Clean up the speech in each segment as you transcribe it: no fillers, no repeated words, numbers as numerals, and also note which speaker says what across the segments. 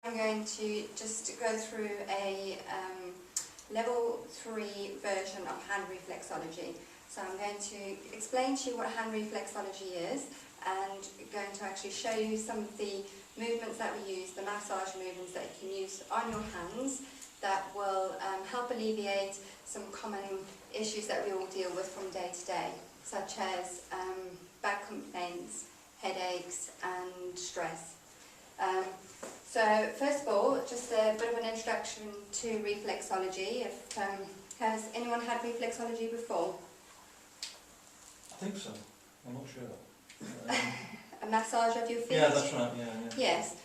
Speaker 1: I'm going to just go through a level 3 version of hand reflexology. So I'm going to explain to you what hand reflexology is and going to actually show you some of the movements that we use, the massage movements that you can use on your hands that will help alleviate some common issues that we all deal with from day to day, such as back complaints, headaches and stress. So first of all, just a bit of an introduction to reflexology. Has anyone had reflexology before?
Speaker 2: I think so. I'm not sure.
Speaker 1: A massage of your feet?
Speaker 2: Yeah, that's right. Yeah.
Speaker 1: Yes,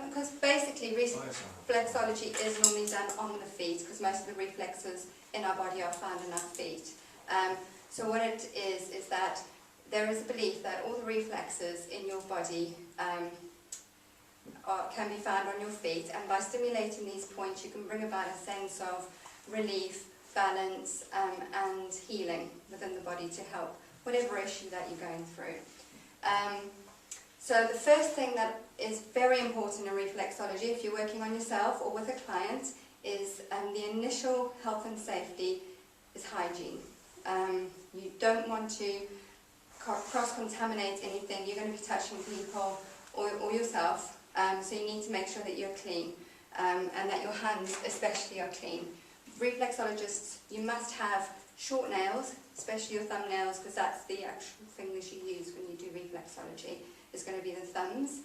Speaker 1: because basically reflexology is normally done on the feet, because most of the reflexes in our body are found in our feet. So what it is that there is a belief that all the reflexes in your body can be found on your feet, and by stimulating these points you can bring about a sense of relief, balance and healing within the body to help whatever issue that you're going through. So the first thing that is very important in reflexology, if you're working on yourself or with a client, is the initial health and safety is hygiene. You don't want to cross-contaminate anything. You're going to be touching people or yourself, so you need to make sure that you're clean and that your hands especially are clean. Reflexologists, you must have short nails, especially your thumbnails, because that's the actual thing that you use when you do reflexology. Is going to be the thumbs.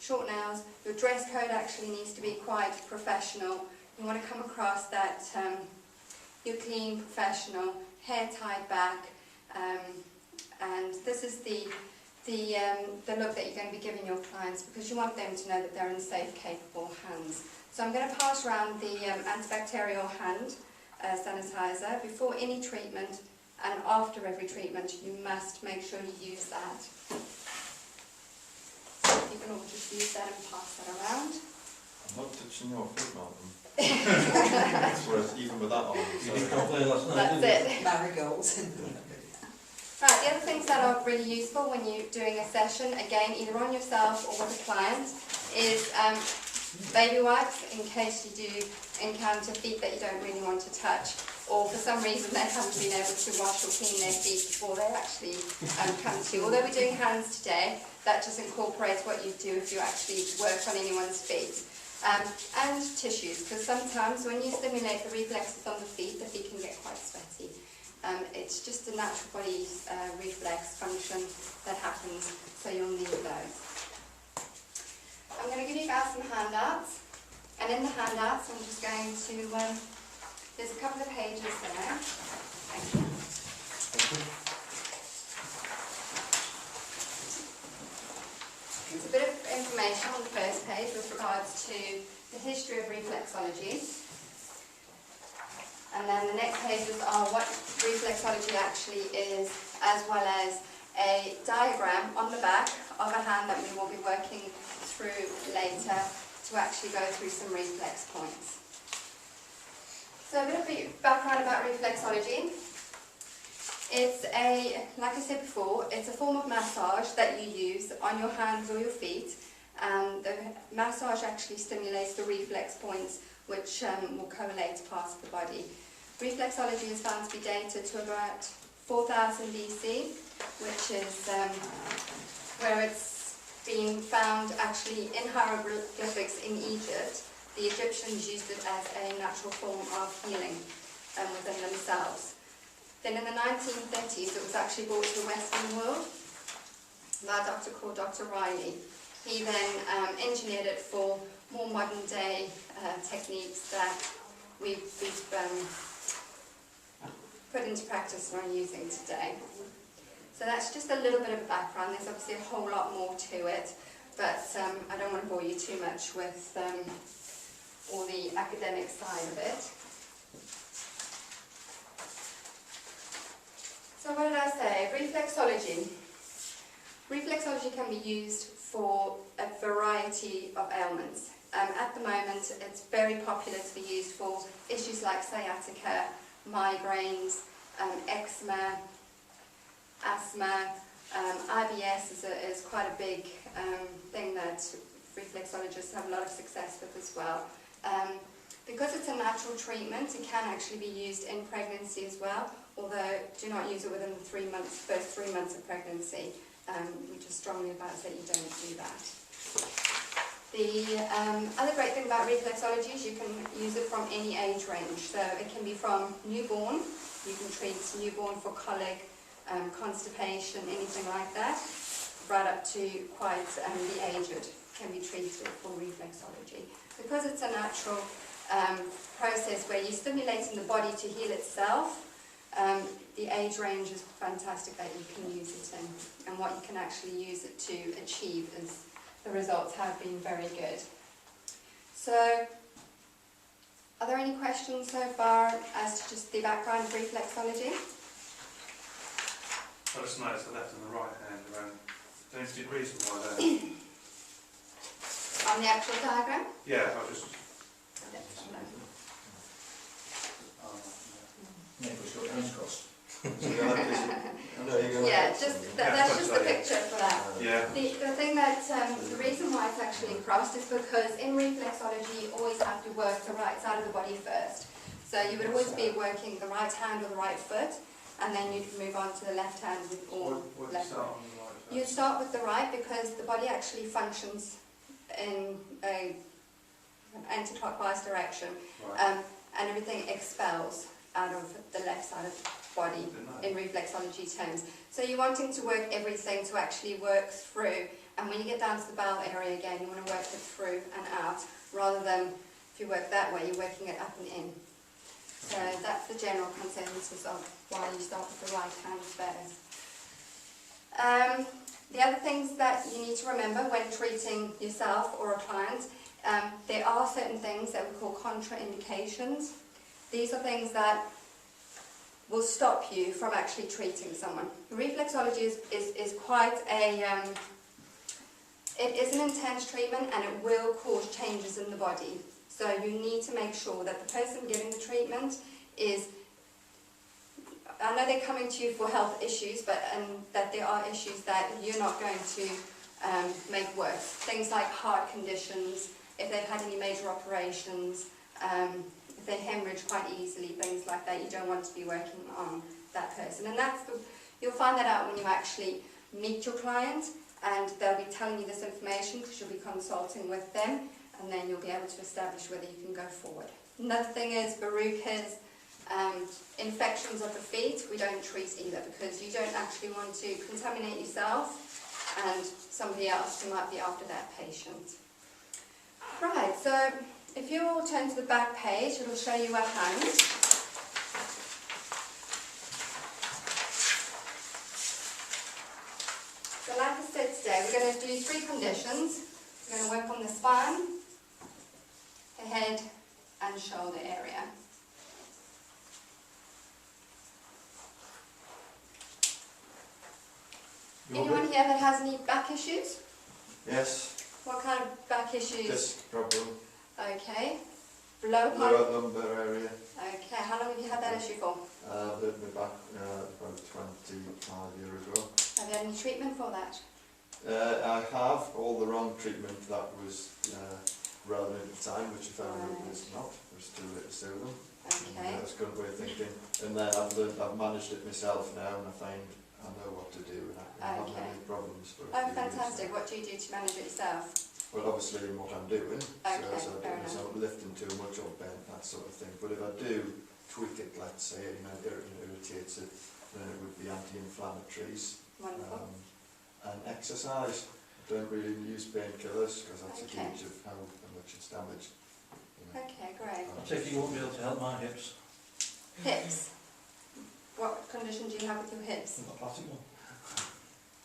Speaker 1: Short nails. Your dress code actually needs to be quite professional. You want to come across that you're clean, professional, hair tied back, and this is the look that you're going to be giving your clients, because you want them to know that they're in safe, capable hands. So I'm going to pass around the antibacterial hand sanitizer before any treatment, and after every treatment you must make sure you use that. You can all just use that and pass that around.
Speaker 3: I'm not touching your foot, Malcolm. That's worth, even with that on.
Speaker 1: That's it.
Speaker 4: Marigolds.
Speaker 1: Right, the other things that are really useful when you're doing a session, again, either on yourself or with a client, is baby wipes, in case you do encounter feet that you don't really want to touch, or for some reason they haven't been able to wash or clean their feet before they actually come to you. Although we're doing hands today, that just incorporates what you do if you actually work on anyone's feet. And tissues, because sometimes when you stimulate the reflexes on the feet can get quite sweaty. It's just a natural body reflex function that happens, so you'll need those. I'm going to give you guys some handouts, and in the handouts I'm just going to, there's a couple of pages there. Thank you. There's a bit of information on the first page with regards to the history of reflexology. And then the next pages are what reflexology actually is, as well as a diagram on the back of a hand that we will be working through later to actually go through some reflex points. So a bit of background about reflexology. It's like I said before, it's a form of massage that you use on your hands or your feet, and the massage actually stimulates the reflex points which will correlate to parts of the body. Reflexology is found to be dated to about 4000 BC, which is where it's been found actually in hieroglyphics in Egypt. The Egyptians used it as a natural form of healing within themselves. Then in the 1930s it was actually brought to the Western world by a doctor called Dr. Riley. He then engineered it for more modern day techniques that we've put into practice and are using today. So that's just a little bit of a background. There's obviously a whole lot more to it, but I don't want to bore you too much with all the academic side of it. So what did I say? Reflexology. Reflexology can be used for a variety of ailments. At the moment, it's very popular to be used for issues like sciatica, migraines, eczema, asthma. IBS is quite a big thing that reflexologists have a lot of success with as well. Because it's a natural treatment, it can actually be used in pregnancy as well, although do not use it within the first 3 months of pregnancy. We just strongly advise that you don't do that. The other great thing about reflexology is you can use it from any age range. So it can be from newborn, you can treat newborn for colic, constipation, anything like that, right up to quite the aged can be treated for reflexology. Because it's a natural process where you're stimulating the body to heal itself, the age range is fantastic that you can use it in, and what you can actually use it to achieve is the results have been very good. So, are there any questions so far as to just the background of reflexology?
Speaker 4: I just noticed the left and the right hand around. Is there any particular reason why they're...
Speaker 1: On the actual diagram?
Speaker 4: Yeah, I just...
Speaker 2: Yeah, because you've got your hands crossed.
Speaker 1: Yeah, that's just the picture for that.
Speaker 4: Yeah.
Speaker 1: The thing that, the reason why it's actually crossed is because in reflexology you always have to work the right side of the body first. So you would always be working the right hand or the right foot, and then you'd move on to the left hand with all left foot. You start with the right because the body actually functions in an anti-clockwise direction,
Speaker 4: Right.
Speaker 1: and everything expels out of the left side of the body in reflexology terms. So you're wanting to work everything to actually work through, and when you get down to the bowel area again, you want to work it through and out, rather than if you work that way, you're working it up and in. So that's the general consensus of why you start with the right hand first. The other things that you need to remember when treating yourself or a client, there are certain things that we call contraindications. These are things that will stop you from actually treating someone. Reflexology is quite a, it is an intense treatment, and it will cause changes in the body. So you need to make sure that the person giving the treatment is, I know they're coming to you for health issues, but that there are issues that you're not going to make worse. Things like heart conditions, if they've had any major operations, if they hemorrhage quite easily, things like that, you don't want to be working on that person. And you'll find that out when you actually meet your client, and they'll be telling you this information because you'll be consulting with them, and then you'll be able to establish whether you can go forward. Another thing is verrucas, infections of the feet, we don't treat either, because you don't actually want to contaminate yourself and somebody else who might be after that patient. Right, so if you all turn to the back page, it'll show you a hand. So like I said today, we're going to do 3 conditions. We're going to work on the spine, the head and shoulder area. Anyone here that has any back issues?
Speaker 3: Yes.
Speaker 1: What kind of back issues?
Speaker 3: Disc problem.
Speaker 1: Okay. Lower part?
Speaker 3: Lower lumbar area.
Speaker 1: Okay, how long have you had that issue for?
Speaker 3: Hurt me back about 25 years ago.
Speaker 1: Have you had any treatment for that?
Speaker 3: I have all the wrong treatment that was relevant at the time, which I found out was not. There's too late to sue them.
Speaker 1: Okay.
Speaker 3: That's a good way of thinking. And then I've managed it myself now, and I find I know what to do, and I haven't had any problems for a
Speaker 1: Oh,
Speaker 3: few
Speaker 1: fantastic.
Speaker 3: years.
Speaker 1: What do you do to manage it yourself?
Speaker 3: Well, obviously in what I'm doing,
Speaker 1: Okay,
Speaker 3: so
Speaker 1: fair
Speaker 3: I'm not lifting too much or bent, that sort of thing. But if I do tweak it, let's say, irritates it, then it would be anti-inflammatories.
Speaker 1: Wonderful.
Speaker 3: And exercise. I don't really use painkillers because that's a
Speaker 1: Okay.
Speaker 3: gauge of how much it's damaged.
Speaker 1: Okay, great.
Speaker 2: I take it you won't be able to help my hips.
Speaker 1: Hips. What condition do you have with your hips?
Speaker 2: I've got a plastic one.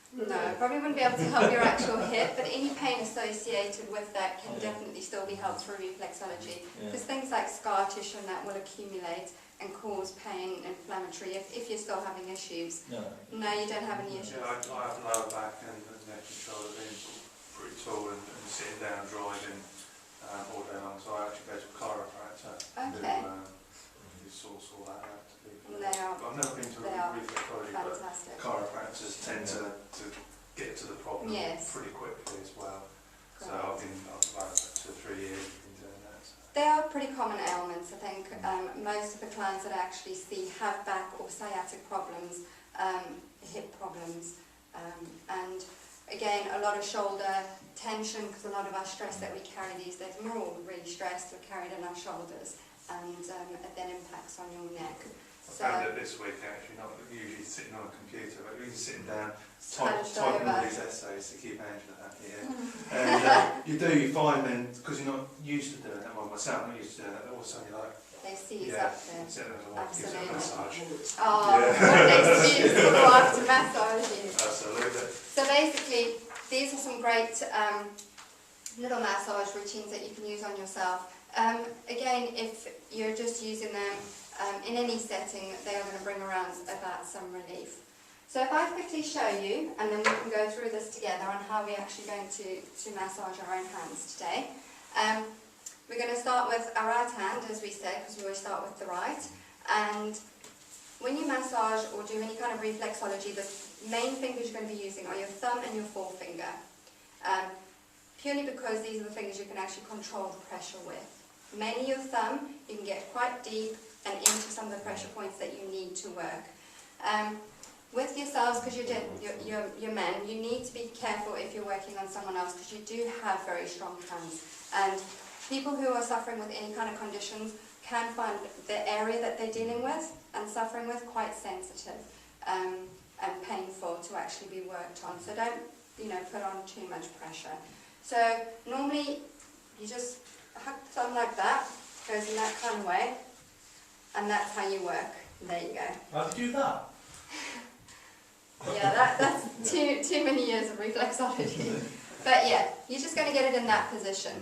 Speaker 1: No, I probably wouldn't be able to help your actual hip, but any pain associated with that can definitely still be helped through reflexology.
Speaker 2: Yeah.
Speaker 1: Because things like scar tissue and that will accumulate and cause pain and inflammatory if you're still having issues.
Speaker 2: No.
Speaker 1: No, you don't have any issues.
Speaker 4: Yeah, I have lower back and neck and shoulder being pretty tall and sitting down driving all day long, so I actually go to a chiropractor
Speaker 1: Okay.
Speaker 4: who sorts all that out.
Speaker 1: And they are
Speaker 4: I've never been to
Speaker 1: they
Speaker 4: a
Speaker 1: are
Speaker 4: reflexology, but
Speaker 1: fantastic.
Speaker 4: chiropractors tend to get to the problem
Speaker 1: Yes.
Speaker 4: pretty quickly as well. So I've been about 2 or 3 years been doing that. So.
Speaker 1: They are pretty common ailments. I think most of the clients that I actually see have back or sciatic problems, hip problems, and again a lot of shoulder tension, because a lot of our stress that we carry these days, we're all really stressed, we're carried in our shoulders, and it then impacts on your neck.
Speaker 4: I found it this week actually, not usually sitting on a computer, but really sitting down,
Speaker 1: Hunched
Speaker 4: typing all
Speaker 1: over.
Speaker 4: these essays to keep Angela happy. Yeah. And you find then, because you're not used to doing that, well myself, I'm not used to doing that, but all of a sudden you're like,
Speaker 1: They seize
Speaker 4: yeah,
Speaker 1: up there.
Speaker 4: sitting there and gives it a
Speaker 1: Absolutely.
Speaker 4: massage.
Speaker 1: Oh,
Speaker 4: Yeah.
Speaker 1: what an excuse to go after massage you.
Speaker 4: Absolutely.
Speaker 1: So basically, these are some great little massage routines that you can use on yourself. Again, if you're just using them in any setting, they are going to bring around about some relief. So if I quickly show you, and then we can go through this together on how we're actually going to massage our own hands today. We're going to start with our right hand, as we said, because we always start with the right. And when you massage or do any kind of reflexology, the main fingers you're going to be using are your thumb and your forefinger. Purely because these are the fingers you can actually control the pressure with. Mainly your thumb, you can get quite deep and into some of the pressure points that you need to work. With yourselves, because you're men, you need to be careful if you're working on someone else, because you do have very strong hands. And people who are suffering with any kind of conditions can find the area that they're dealing with and suffering with quite sensitive and painful to actually be worked on. So don't, put on too much pressure. So normally you just hug the thumb like that, goes in that kind of way, and that's how you work. There you go.
Speaker 2: How do you do that?
Speaker 1: Yeah, that's too many years of reflexology. But yeah, you're just going to get it in that position.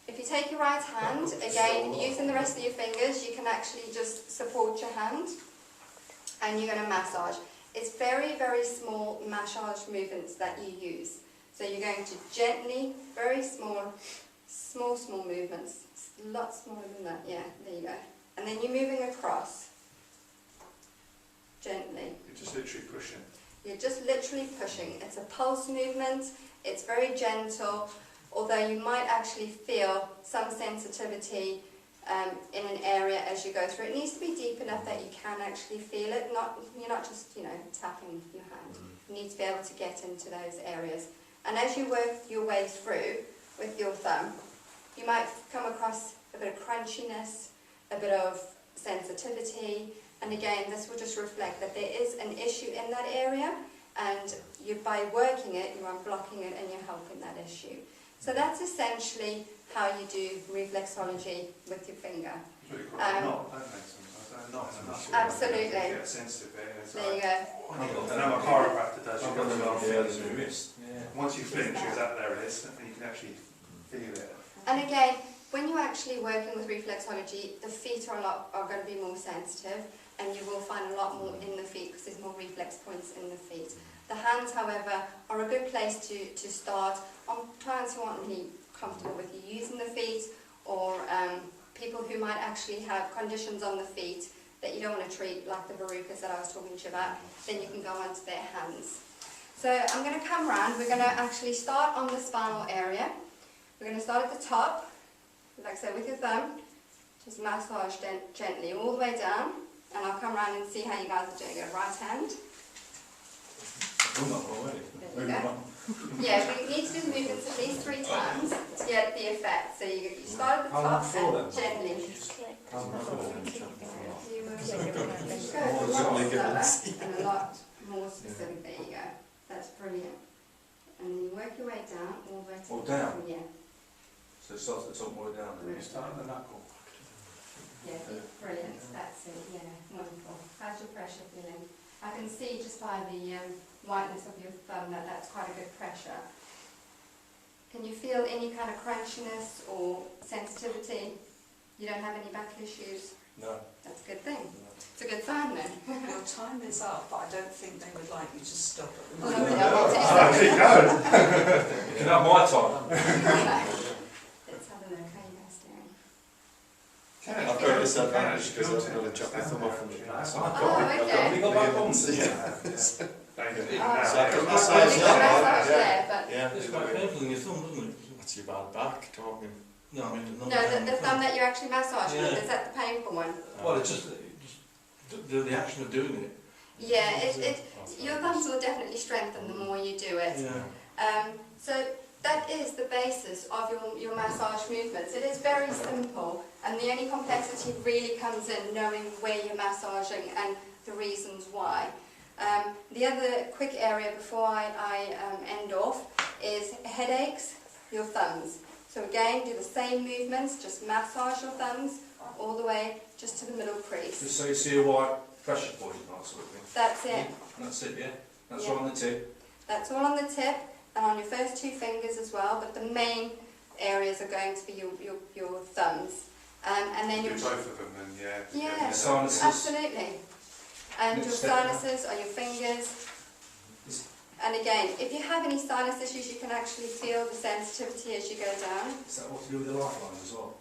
Speaker 1: If you take your right hand, again, using the rest of your fingers, you can actually just support your hand, and you're going to massage. It's very, very small massage movements that you use. So you're going to gently, very small movements. It's a lot smaller than that. Yeah, there you go. And then you're moving across. Gently.
Speaker 4: You're just literally pushing.
Speaker 1: You're just literally pushing. It's a pulse movement. It's very gentle, although you might actually feel some sensitivity in an area as you go through. It needs to be deep enough that you can actually feel it. You're not just, tapping your hand. You need to be able to get into those areas. And as you work your way through with your thumb, you might come across a bit of crunchiness, a bit of sensitivity, and again, this will just reflect that there is an issue in that area, and by working it, you are blocking it and you're helping that issue. So that's essentially how you do reflexology with your finger.
Speaker 4: It's really quite a knot, don't they, sometimes? Knots.
Speaker 1: Absolutely.
Speaker 4: You get a sensitive bit, and it's
Speaker 1: There you
Speaker 4: like,
Speaker 1: go.
Speaker 4: I know my chiropractor does,
Speaker 2: I've
Speaker 4: you've got
Speaker 2: got
Speaker 4: to
Speaker 2: them
Speaker 4: go
Speaker 2: on
Speaker 4: fingers
Speaker 2: the
Speaker 4: and
Speaker 2: wrist. Yeah.
Speaker 4: once you flinch, you're that, there it is, and you can actually feel it.
Speaker 1: And again, when you're actually working with reflexology, the feet are going to be more sensitive, and you will find a lot more in the feet because there's more reflex points in the feet. The hands, however, are a good place to start on clients who aren't really comfortable with you using the feet, or people who might actually have conditions on the feet that you don't want to treat, like the verrucas that I was talking to you about. Then you can go onto their hands. So I'm going to come round. We're going to actually start on the spinal area. We're going to start at the top, like I said, with your thumb. Just massage gently all the way down, and I'll come round and see how you guys are doing it. Right hand.
Speaker 2: I'm not already.
Speaker 1: There you go. Yeah, we need to do the movements at least 3 times to get the effect. So you start at the
Speaker 2: How long
Speaker 1: top
Speaker 2: for
Speaker 1: and
Speaker 2: then?
Speaker 1: gently.
Speaker 2: Oh,
Speaker 1: A lot slower and a lot more specific. There you go. That's brilliant. And then you work your way down all the way to
Speaker 2: Oh,
Speaker 1: the
Speaker 2: down?
Speaker 1: bottom. Yeah.
Speaker 2: So it starts at the top and way down then.
Speaker 4: You start at the knuckle.
Speaker 1: Yeah, brilliant. That's it. Yeah, wonderful. How's your pressure feeling? I can see just by the whiteness of your thumb that that's quite a good pressure. Can you feel any kind of crunchiness or sensitivity? You don't have any back issues?
Speaker 2: No.
Speaker 1: That's a good thing. It's a good sign then.
Speaker 5: Your time is up, but I don't think they would like you to stop at the
Speaker 1: Oh,
Speaker 5: moment.
Speaker 1: yeah, I'll do
Speaker 4: Oh, keep going.
Speaker 2: You can have my time.
Speaker 1: Let's have a look. How you guys doing?
Speaker 3: I've got this advantage because I've got to chop my thumb off from the past.
Speaker 1: Oh, okay.
Speaker 2: We got back on.
Speaker 4: Thank you.
Speaker 1: Oh,
Speaker 3: So I can
Speaker 1: well,
Speaker 3: massage
Speaker 1: you
Speaker 3: that
Speaker 1: can
Speaker 3: one,
Speaker 1: massage
Speaker 3: yeah.
Speaker 1: there, but
Speaker 3: Yeah.
Speaker 2: It's quite painful in your thumb, doesn't it?
Speaker 3: That's your bad back talking.
Speaker 2: No, I mean,
Speaker 1: No, the thumb that you're actually massaging,
Speaker 2: Yeah.
Speaker 1: is that the painful one?
Speaker 2: Well, it's just the action of doing it.
Speaker 1: Yeah, your thumbs will definitely strengthen the more you do it.
Speaker 2: Yeah.
Speaker 1: So that is the basis of your massage movements. It is very simple, and the only complexity really comes in knowing where you're massaging and the reasons why. The other quick area before I end off is headaches, your thumbs. So again, do the same movements, just massage your thumbs all the way just to the middle crease.
Speaker 2: Just so you see a white pressure point, that sort of thing.
Speaker 1: That's it.
Speaker 2: That's it, yeah. That's
Speaker 1: Yeah.
Speaker 2: all on the tip.
Speaker 1: That's all on the tip and on your first two fingers as well, but the main areas are going to be your thumbs. And then
Speaker 4: Do
Speaker 1: your...
Speaker 4: both of them then, yeah.
Speaker 1: Yeah,
Speaker 2: Sinuses.
Speaker 1: absolutely. And
Speaker 2: Next
Speaker 1: your
Speaker 2: step.
Speaker 1: sinuses are your fingers. And again, if you have any sinus issues, you can actually feel the sensitivity as you go down.
Speaker 2: Is that what to do with the lifelines as well?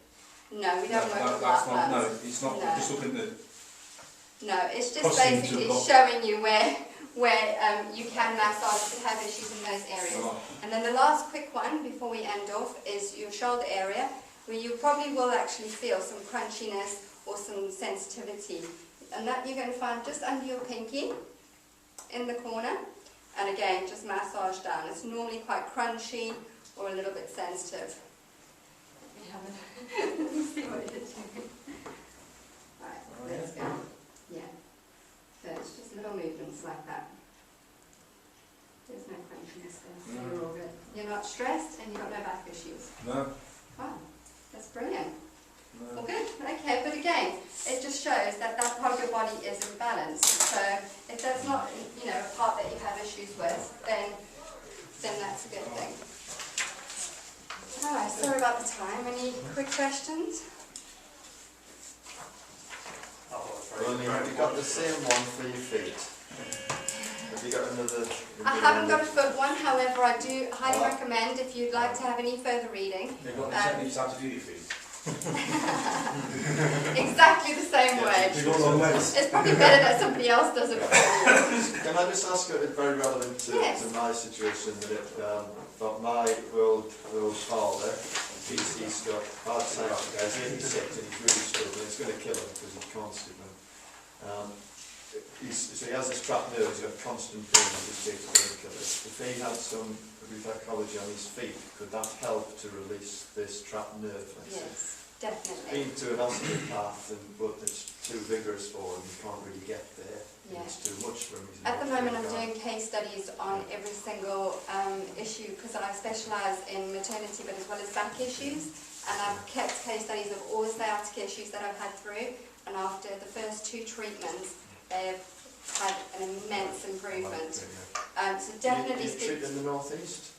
Speaker 1: No, we don't work with
Speaker 2: that's not, no,
Speaker 1: lifelines.
Speaker 2: it's not.
Speaker 1: No.
Speaker 2: Just looking at
Speaker 1: No, it's just
Speaker 2: Crossing
Speaker 1: basically
Speaker 2: to the
Speaker 1: showing you where you can massage if you have issues in those areas. And then the last quick one before we end off is your shoulder area, where you probably will actually feel some crunchiness or some sensitivity. And that you're going to find just under your pinky in the corner. And again, just massage down. It's normally quite crunchy or a little bit sensitive. Let me see what it is. Right, let's go. Yeah. So it's just little movements like that. There's no crunchiness there, so you're all good. You're not stressed and you've got no back issues.
Speaker 2: no.
Speaker 1: Wow, that's brilliant.
Speaker 2: No.
Speaker 1: Well, good. Okay, but again, it just shows that that part of your body is in balance. So if that's not, a part that you have issues with, then that's a good thing. Alright, sorry about the time. Any quick questions?
Speaker 3: Ronnie, have you got the same one for your feet? Have you got another?
Speaker 1: I haven't got a foot one, however, I do highly recommend if you'd like to have any further reading.
Speaker 2: You've got the techniques how to do your feet.
Speaker 1: Exactly the same way.
Speaker 2: You've got long legs.
Speaker 1: It's probably better that somebody else does it for you.
Speaker 3: Can I just ask you, it's very relevant to my situation, that but my old father, he's got hard sciatica, he's 86 and he's really struggling, it's going to kill him because he's constantly. So he has this trapped nerve, he's got constant pain, and he takes painkillers. If he had some reflexology on his feet, could that help to release this trapped nerve?
Speaker 1: Yes, definitely.
Speaker 3: Been to an osteopath, but it's too vigorous for him, he can't really get there.
Speaker 1: Yeah.
Speaker 3: It's too much for him.
Speaker 1: At the moment I'm doing case studies on every single issue because I specialise in maternity but as well as back issues, and I've kept case studies of all the sciatica issues that I've had through, and after the first 2 treatments they've had an immense improvement. So definitely
Speaker 3: you treat in the northeast?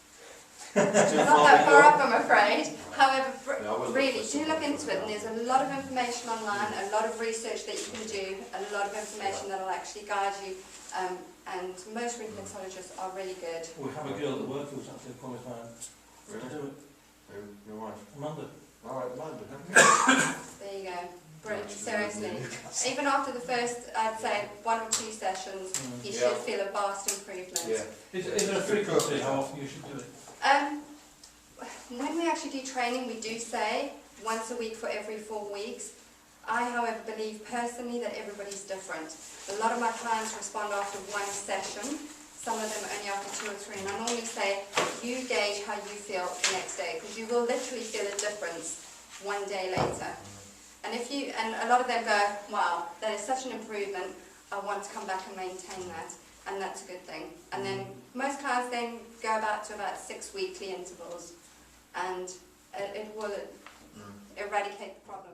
Speaker 1: not that far up, I'm afraid. However,
Speaker 3: No,
Speaker 1: really, do look into it, and there's a lot of information online, a lot of research that you can do, a lot of information that will actually guide you, and most reflexologists are really good.
Speaker 2: We have a girl that works who's actually qualified to do it.
Speaker 3: Your wife?
Speaker 2: Amanda.
Speaker 3: Alright, Amanda.
Speaker 1: There you go. Brilliant, seriously. Even after the first, I'd say, 1 or 2 sessions, you should feel a vast improvement.
Speaker 3: Yeah.
Speaker 2: Is there a frequency how often you should do it?
Speaker 1: When we actually do training, we do say once a week for every 4 weeks. I, however, believe personally that everybody's different. A lot of my clients respond after 1 session, some of them only after 2 or 3, and I normally say, you gauge how you feel the next day, because you will literally feel a difference 1 day later. And a lot of them go, wow, that is such an improvement, I want to come back and maintain that, and that's a good thing. And then most clients then go to about 6 weekly intervals, and it will eradicate the problem.